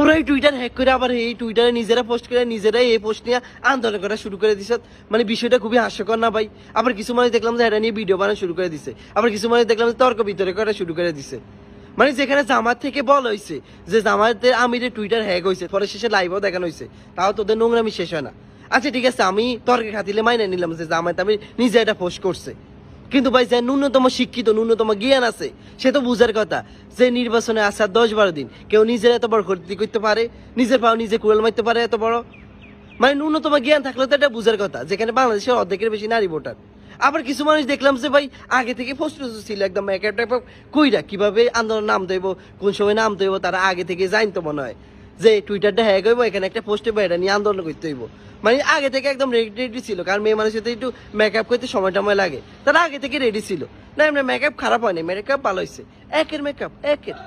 তোরা এই Twitter hack করে আবার এই টুইটারে নিজেরা পোস্ট করে নিজেরাই এই পোস্ট নিয়ে আন্দোলন করা শুরু করে দিছে। মানে বিষয়টা খুবই হাস্যকর না ভাই? আবার কিছু মানুষ দেখলাম যে এটা নিয়ে ভিডিও বানানো শুরু করে দিছে, আবার কিছু মানুষ দেখলাম যে তর্ক বিতর্ক করা শুরু করে দিছে। মানে যেখানে জামাত থেকে বল হয়েছে যে জামাতের আমিরের টুইটার হ্যাক হয়েছে, পরে শেষে লাইভও দেখানো হয়েছে, তাও তোদের নোংরামি শেষ হয় না। আচ্ছা ঠিক আছে, আমি তর্কে খাতিলে মাইনে নিলাম যে জামাত আমি নিজে এটা পোস্ট করছে, কিন্তু ভাই যে ন্যূনতম শিক্ষিত ন্যূনতম জ্ঞান আছে সে তো বুঝার কথা যে নির্বাচনে আসার 10-12 দিন কেউ নিজের এত বড় ক্ষতি করতে পারে, নিজের পাও নিজে কুড়াল মারতে পারে এত বড়। মানে ন্যূনতম জ্ঞান থাকলে তো এটা বুঝার কথা, যেখানে বাংলাদেশের অর্ধেকের বেশি নারী ভোটার। আবার কিছু মানুষ দেখলাম যে ভাই আগে থেকে প্রস্তুত ছিল একদম মেকআপ টাইপ কইরা কিভাবে আন্দোলন নাম দেব, কোন সময় নাম দেব, তারা আগে থেকে জানতো মনে হয় যে টুইটারটা হ্যাক হইব, এখানে একটা পোস্ট হইব, এটা নিয়ে আন্দোলন করতে হইব। মানে আগে থেকে একদম রেডি ছিল, কারণ মেয়ে মানুষের তো একটু মেকআপ করতে সময় টময় লাগে, তারা আগে থেকে রেডি ছিল। না এমনি মেকআপ খারাপ হয়নি, মেকআপ ভালো হয়েছে, একের মেকআপ একের।